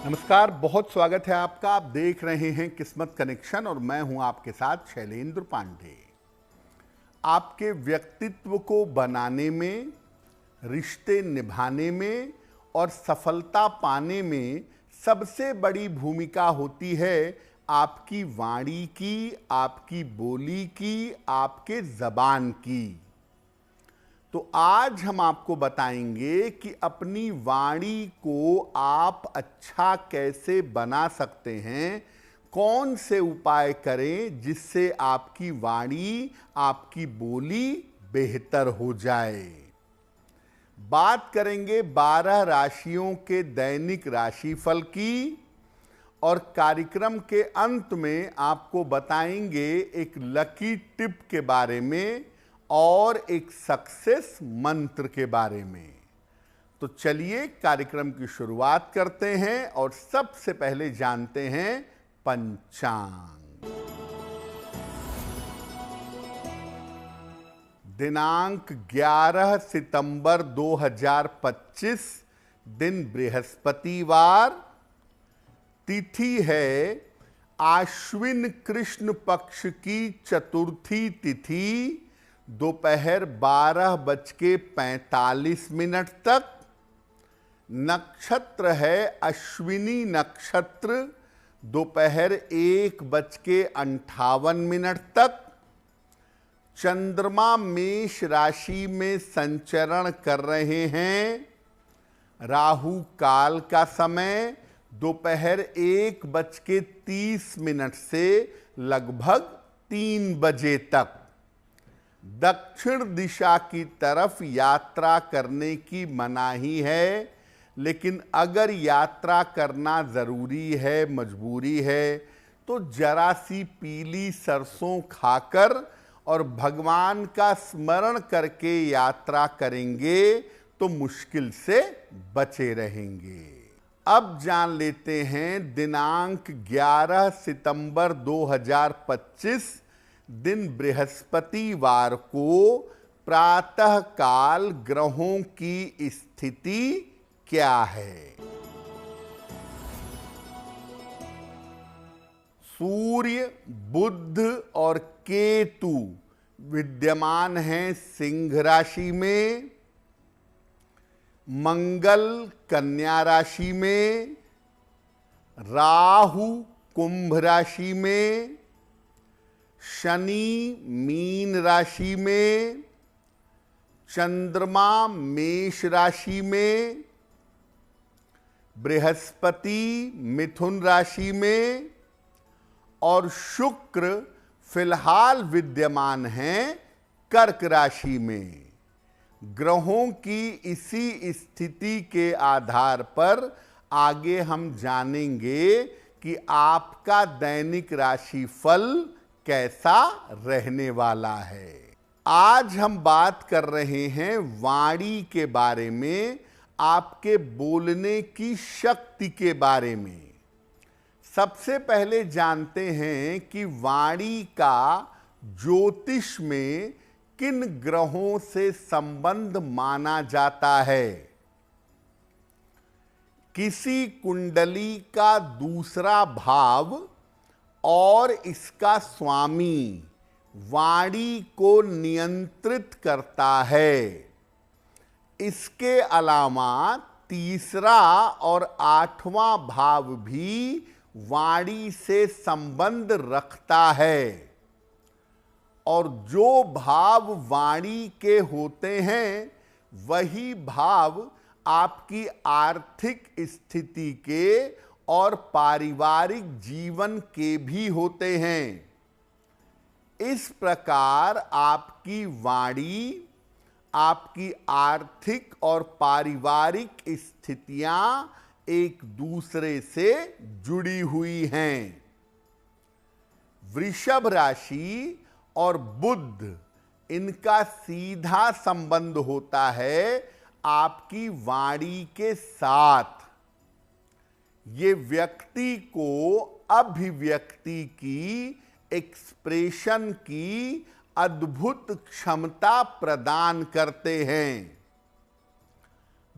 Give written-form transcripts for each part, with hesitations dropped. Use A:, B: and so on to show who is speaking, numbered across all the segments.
A: नमस्कार, बहुत स्वागत है आपका। आप देख रहे हैं किस्मत कनेक्शन और मैं हूं आपके साथ शैलेंद्र पांडे। आपके व्यक्तित्व को बनाने में, रिश्ते निभाने में और सफलता पाने में सबसे बड़ी भूमिका होती है आपकी वाणी की, आपकी बोली की, आपके जबान की। तो आज हम आपको बताएंगे कि अपनी वाणी को आप अच्छा कैसे बना सकते हैं, कौन से उपाय करें जिससे आपकी वाणी, आपकी बोली बेहतर हो जाए। बात करेंगे 12 राशियों के दैनिक राशिफल की और कार्यक्रम के अंत में आपको बताएंगे एक लकी टिप के बारे में और एक सक्सेस मंत्र के बारे में। तो चलिए कार्यक्रम की शुरुआत करते हैं और सबसे पहले जानते हैं पंचांग। दिनांक 11 सितंबर 2025, दिन बृहस्पतिवार, तिथि है आश्विन कृष्ण पक्ष की चतुर्थी तिथि, दोपहर 12:45 तक। नक्षत्र है अश्विनी नक्षत्र, दोपहर 1:58 तक। चंद्रमा मेष राशि में संचरण कर रहे हैं। राहु काल का समय दोपहर 1:30 से लगभग 3 बजे तक। दक्षिण दिशा की तरफ यात्रा करने की मनाही है, लेकिन अगर यात्रा करना ज़रूरी है, मजबूरी है, तो जरा सी पीली सरसों खाकर और भगवान का स्मरण करके यात्रा करेंगे तो मुश्किल से बचे रहेंगे। अब जान लेते हैं दिनांक 11 सितंबर 2025, दिन बृहस्पतिवार को प्रातः काल ग्रहों की स्थिति क्या है। सूर्य, बुध और केतु विद्यमान हैं सिंह राशि में। मंगल कन्या राशि में, राहु कुंभ राशि में, शनि मीन राशि में, चंद्रमा मेष राशि में, बृहस्पति मिथुन राशि में और शुक्र फिलहाल विद्यमान हैं कर्क राशि में। ग्रहों की इसी स्थिति के आधार पर आगे हम जानेंगे कि आपका दैनिक राशिफल कैसा रहने वाला है। आज हम बात कर रहे हैं वाणी के बारे में, आपके बोलने की शक्ति के बारे में। सबसे पहले जानते हैं कि वाणी का ज्योतिष में किन ग्रहों से संबंध माना जाता है। किसी कुंडली का दूसरा भाव और इसका स्वामी वाणी को नियंत्रित करता है। इसके अलावा तीसरा और 8वां भाव भी वाणी से संबंध रखता है और जो भाव वाणी के होते हैं वही भाव आपकी आर्थिक स्थिति के और पारिवारिक जीवन के भी होते हैं। इस प्रकार आपकी वाणी आपकी आर्थिक और पारिवारिक स्थितियां एक दूसरे से जुड़ी हुई हैं। वृषभ राशि और बुध, इनका सीधा संबंध होता है आपकी वाणी के साथ। ये व्यक्ति को अभिव्यक्ति की, एक्सप्रेशन की अद्भुत क्षमता प्रदान करते हैं।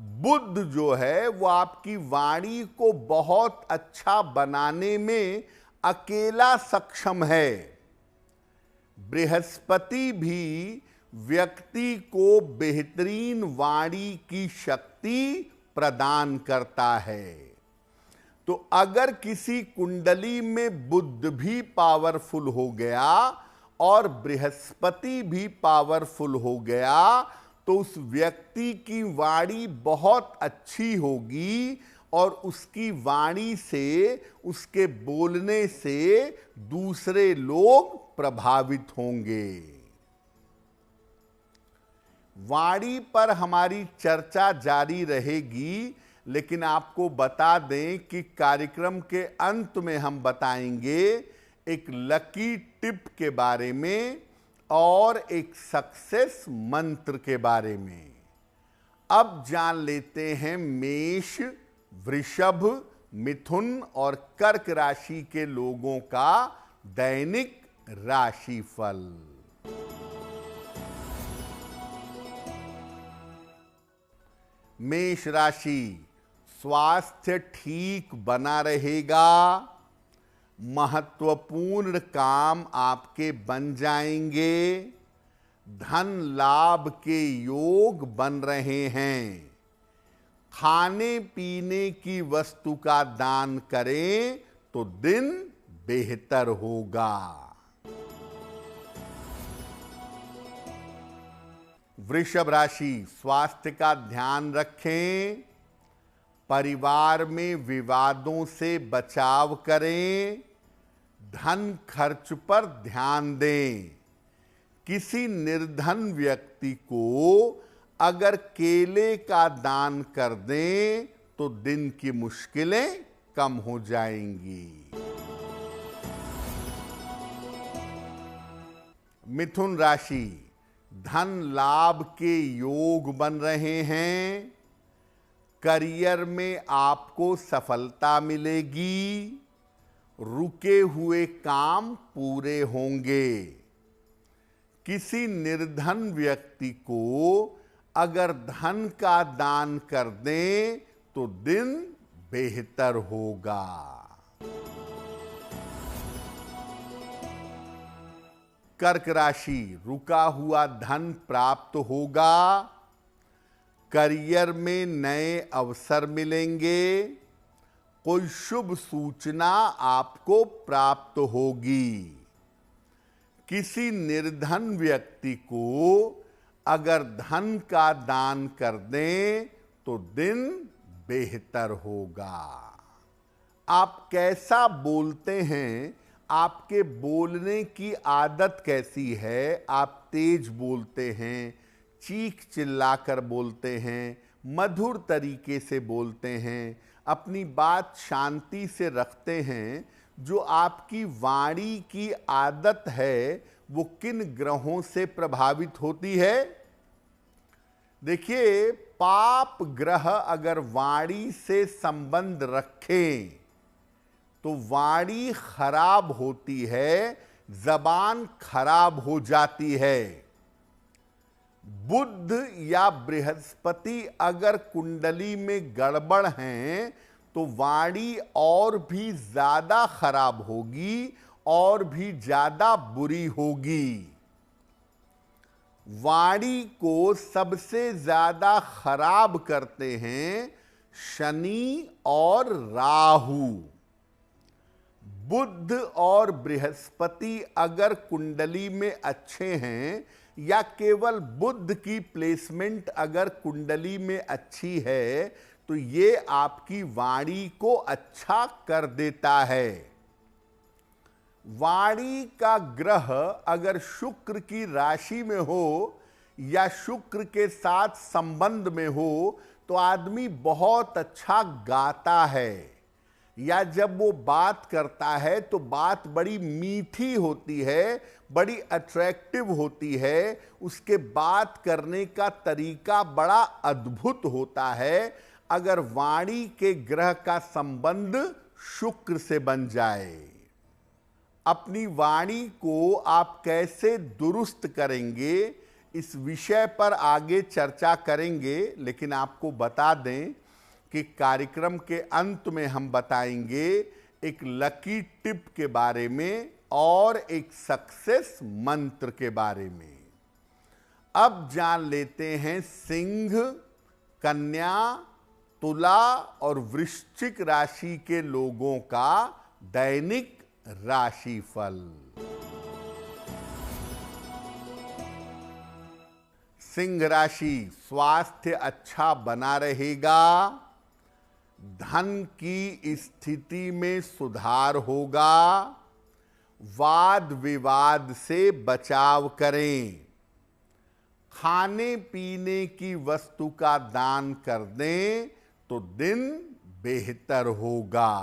A: बुध जो है वो आपकी वाणी को बहुत अच्छा बनाने में अकेला सक्षम है। बृहस्पति भी व्यक्ति को बेहतरीन वाणी की शक्ति प्रदान करता है। तो अगर किसी कुंडली में बुध भी पावरफुल हो गया और बृहस्पति भी पावरफुल हो गया तो उस व्यक्ति की वाणी बहुत अच्छी होगी और उसकी वाणी से, उसके बोलने से दूसरे लोग प्रभावित होंगे। वाणी पर हमारी चर्चा जारी रहेगी, लेकिन आपको बता दें कि कार्यक्रम के अंत में हम बताएंगे एक लकी टिप के बारे में और एक सक्सेस मंत्र के बारे में। अब जान लेते हैं मेष, वृषभ, मिथुन और कर्क राशि के लोगों का दैनिक राशिफल। मेष राशि, स्वास्थ्य ठीक बना रहेगा। महत्वपूर्ण काम आपके बन जाएंगे। धन लाभ के योग बन रहे हैं। खाने पीने की वस्तु का दान करें तो दिन बेहतर होगा। वृषभ राशि, स्वास्थ्य का ध्यान रखें। परिवार में विवादों से बचाव करें। धन खर्च पर ध्यान दें। किसी निर्धन व्यक्ति को अगर केले का दान कर दें तो दिन की मुश्किलें कम हो जाएंगी। मिथुन राशि, धन लाभ के योग बन रहे हैं। करियर में आपको सफलता मिलेगी। रुके हुए काम पूरे होंगे। किसी निर्धन व्यक्ति को अगर धन का दान कर दें तो दिन बेहतर होगा। कर्क राशि, रुका हुआ धन प्राप्त होगा। करियर में नए अवसर मिलेंगे। कोई शुभ सूचना आपको प्राप्त होगी। किसी निर्धन व्यक्ति को अगर धन का दान कर दें तो दिन बेहतर होगा। आप कैसा बोलते हैं, आपके बोलने की आदत कैसी है? आप तेज बोलते हैं, चीख चिल्लाकर बोलते हैं, मधुर तरीके से बोलते हैं, अपनी बात शांति से रखते हैं। जो आपकी वाणी की आदत है वो किन ग्रहों से प्रभावित होती है? देखिए, पाप ग्रह अगर वाणी से संबंध रखें तो वाणी खराब होती है, जबान खराब हो जाती है। बुध या बृहस्पति अगर कुंडली में गड़बड़ हैं तो वाणी और भी ज्यादा खराब होगी और भी ज्यादा बुरी होगी। वाणी को सबसे ज्यादा खराब करते हैं शनि और राहु। बुध और बृहस्पति अगर कुंडली में अच्छे हैं या केवल बुध की प्लेसमेंट अगर कुंडली में अच्छी है तो ये आपकी वाणी को अच्छा कर देता है। वाणी का ग्रह अगर शुक्र की राशि में हो या शुक्र के साथ संबंध में हो तो आदमी बहुत अच्छा गाता है, या जब वो बात करता है तो बात बड़ी मीठी होती है, बड़ी अट्रैक्टिव होती है। उसके बात करने का तरीका बड़ा अद्भुत होता है अगर वाणी के ग्रह का संबंध शुक्र से बन जाए। अपनी वाणी को आप कैसे दुरुस्त करेंगे, इस विषय पर आगे चर्चा करेंगे, लेकिन आपको बता दें कि कार्यक्रम के अंत में हम बताएंगे एक लकी टिप के बारे में और एक सक्सेस मंत्र के बारे में। अब जान लेते हैं सिंह, कन्या, तुला और वृश्चिक राशि के लोगों का दैनिक राशिफल। सिंह राशि, स्वास्थ्य अच्छा बना रहेगा, धन की स्थिति में सुधार होगा, वाद विवाद से बचाव करें, खाने पीने की वस्तु का दान कर दें तो दिन बेहतर होगा।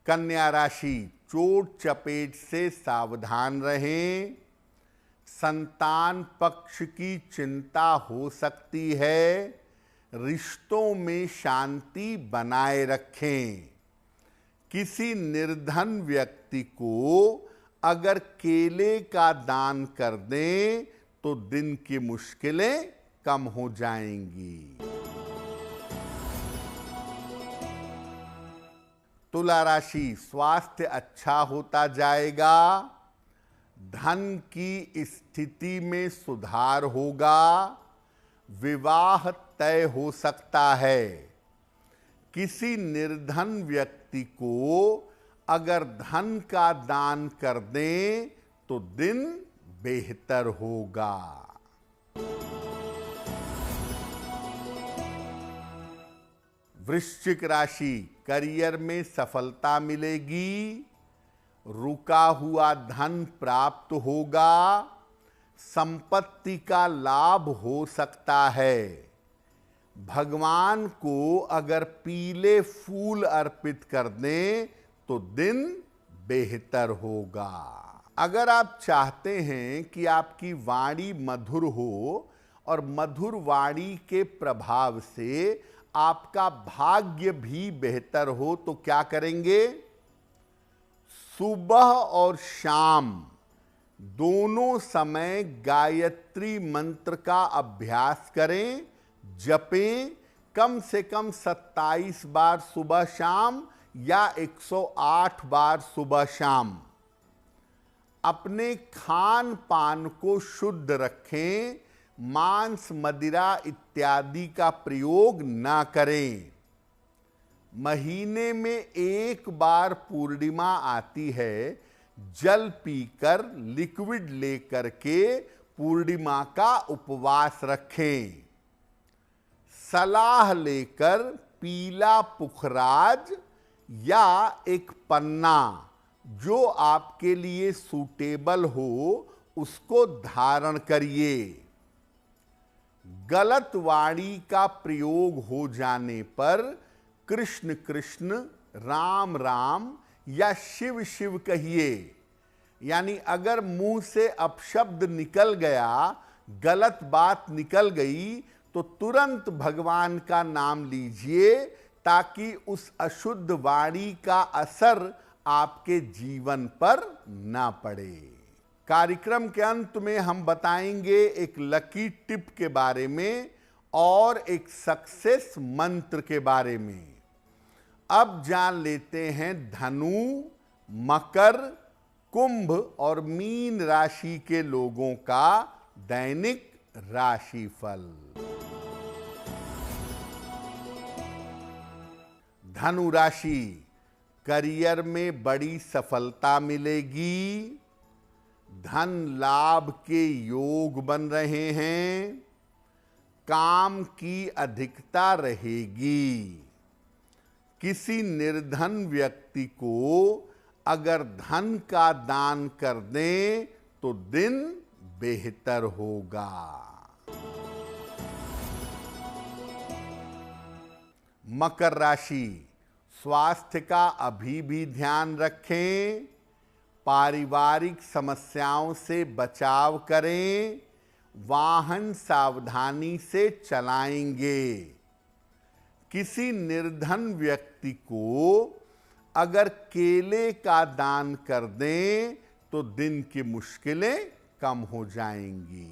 A: कन्या राशि, चोट चपेट से सावधान रहें, संतान पक्ष की चिंता हो सकती है, रिश्तों में शांति बनाए रखें। किसी निर्धन व्यक्ति को अगर केले का दान कर दें तो दिन की मुश्किलें कम हो जाएंगी। तुला राशि, स्वास्थ्य अच्छा होता जाएगा, धन की स्थिति में सुधार होगा, विवाह तय हो सकता है। किसी निर्धन व्यक्ति को अगर धन का दान कर दें तो दिन बेहतर होगा। वृश्चिक राशि, करियर में सफलता मिलेगी, रुका हुआ धन प्राप्त होगा, संपत्ति का लाभ हो सकता है। भगवान को अगर पीले फूल अर्पित कर दें तो दिन बेहतर होगा। अगर आप चाहते हैं कि आपकी वाणी मधुर हो और मधुर वाणी के प्रभाव से आपका भाग्य भी बेहतर हो तो क्या करेंगे? सुबह और शाम दोनों समय गायत्री मंत्र का अभ्यास करें, जपें, कम से कम 27 बार सुबह शाम या 108 बार सुबह शाम। अपने खान पान को शुद्ध रखें, मांस, मदिरा इत्यादि का प्रयोग ना करें। महीने में एक बार पूर्णिमा आती है, जल पीकर, लिक्विड लेकर के पूर्णिमा का उपवास रखें। सलाह लेकर पीला पुखराज या एक पन्ना जो आपके लिए सूटेबल हो उसको धारण करिए। गलत वाणी का प्रयोग हो जाने पर कृष्ण कृष्ण, राम राम या शिव शिव कहिए। यानी अगर मुंह से अपशब्द निकल गया, गलत बात निकल गई तो तुरंत भगवान का नाम लीजिए ताकि उस अशुद्ध वाणी का असर आपके जीवन पर ना पड़े। कार्यक्रम के अंत में हम बताएंगे एक लकी टिप के बारे में और एक सक्सेस मंत्र के बारे में। अब जान लेते हैं धनु, मकर, कुंभ और मीन राशि के लोगों का दैनिक राशिफल। धनु राशि, करियर में बड़ी सफलता मिलेगी, धन लाभ के योग बन रहे हैं, काम की अधिकता रहेगी। किसी निर्धन व्यक्ति को अगर धन का दान कर दें तो दिन बेहतर होगा। मकर राशि, स्वास्थ्य का अभी भी ध्यान रखें, पारिवारिक समस्याओं से बचाव करें, वाहन सावधानी से चलाएंगे। किसी निर्धन व्यक्ति को अगर केले का दान कर दें तो दिन की मुश्किलें कम हो जाएंगी।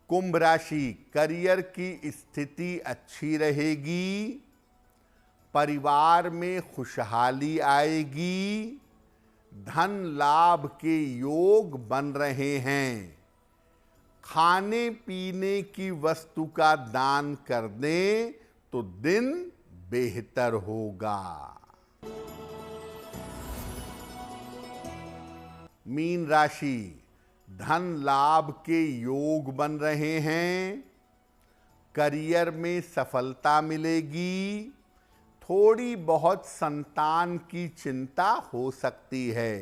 A: कुंभ राशि, करियर की स्थिति अच्छी रहेगी, परिवार में खुशहाली आएगी, धन लाभ के योग बन रहे हैं। खाने पीने की वस्तु का दान कर दें तो दिन बेहतर होगा। मीन राशि, धन लाभ के योग बन रहे हैं, करियर में सफलता मिलेगी, थोड़ी बहुत संतान की चिंता हो सकती है।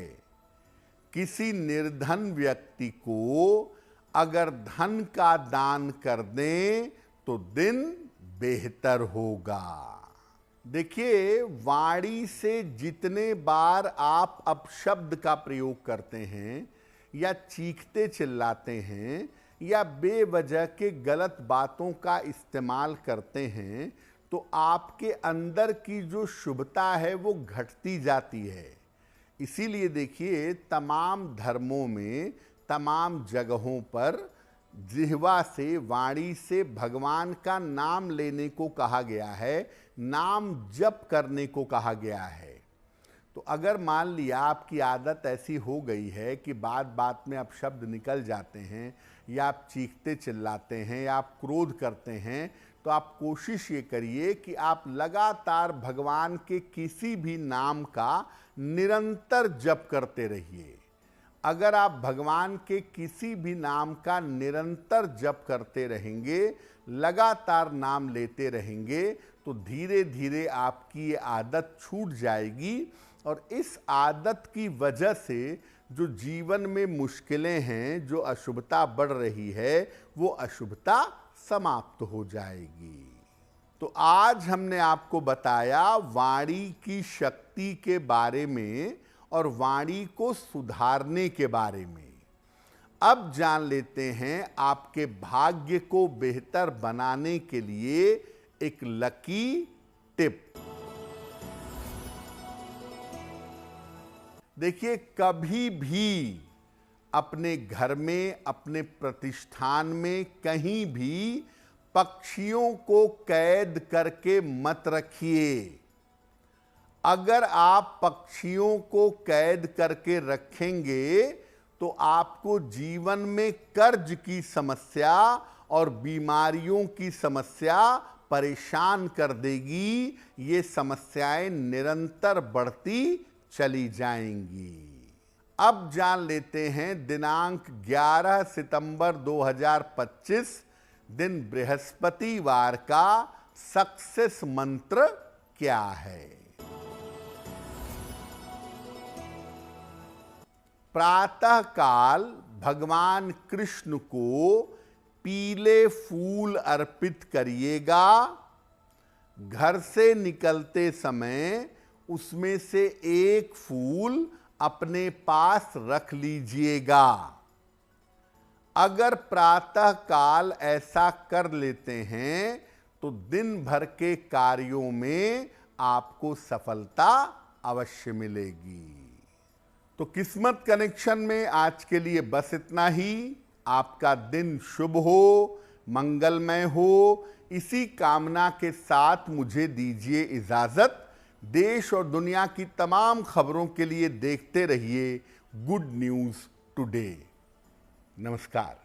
A: किसी निर्धन व्यक्ति को अगर धन का दान कर दें तो दिन बेहतर होगा। देखिए, वाणी से जितने बार आप अपशब्द का प्रयोग करते हैं या चीखते चिल्लाते हैं या बेवजह के गलत बातों का इस्तेमाल करते हैं तो आपके अंदर की जो शुभता है वो घटती जाती है। इसीलिए देखिए, तमाम धर्मों में, तमाम जगहों पर जिह्वा से, वाणी से भगवान का नाम लेने को कहा गया है, नाम जप करने को कहा गया है। तो अगर मान लिया आपकी आदत ऐसी हो गई है कि बात बात में आप शब्द निकल जाते हैं या आप चीखते चिल्लाते हैं या आप क्रोध करते हैं, तो आप कोशिश ये करिए कि आप लगातार भगवान के किसी भी नाम का निरंतर जप करते रहिए। अगर आप भगवान के किसी भी नाम का निरंतर जप करते रहेंगे, लगातार नाम लेते रहेंगे, तो धीरे धीरे आपकी ये आदत छूट जाएगी और इस आदत की वजह से जो जीवन में मुश्किलें हैं, जो अशुभता बढ़ रही है, वो अशुभता समाप्त हो जाएगी। तो आज हमने आपको बताया वाणी की शक्ति के बारे में और वाणी को सुधारने के बारे में। अब जान लेते हैं आपके भाग्य को बेहतर बनाने के लिए एक लकी टिप। देखिए, कभी भी अपने घर में, अपने प्रतिष्ठान में, कहीं भी पक्षियों को कैद करके मत रखिए। अगर आप पक्षियों को कैद करके रखेंगे तो आपको जीवन में कर्ज की समस्या और बीमारियों की समस्या परेशान कर देगी। ये समस्याएं निरंतर बढ़ती चली जाएंगी। अब जान लेते हैं दिनांक 11 सितंबर 2025 दिन बृहस्पतिवार का सक्सेस मंत्र क्या है। प्रातः काल भगवान कृष्ण को पीले फूल अर्पित करिएगा। घर से निकलते समय उसमें से एक फूल अपने पास रख लीजिएगा। अगर प्रातः काल ऐसा कर लेते हैं तो दिन भर के कार्यों में आपको सफलता अवश्य मिलेगी। तो किस्मत कनेक्शन में आज के लिए बस इतना ही। आपका दिन शुभ हो, मंगलमय हो, इसी कामना के साथ मुझे दीजिए इजाजत। देश और दुनिया की तमाम खबरों के लिए देखते रहिए गुड न्यूज़ टुडे। नमस्कार।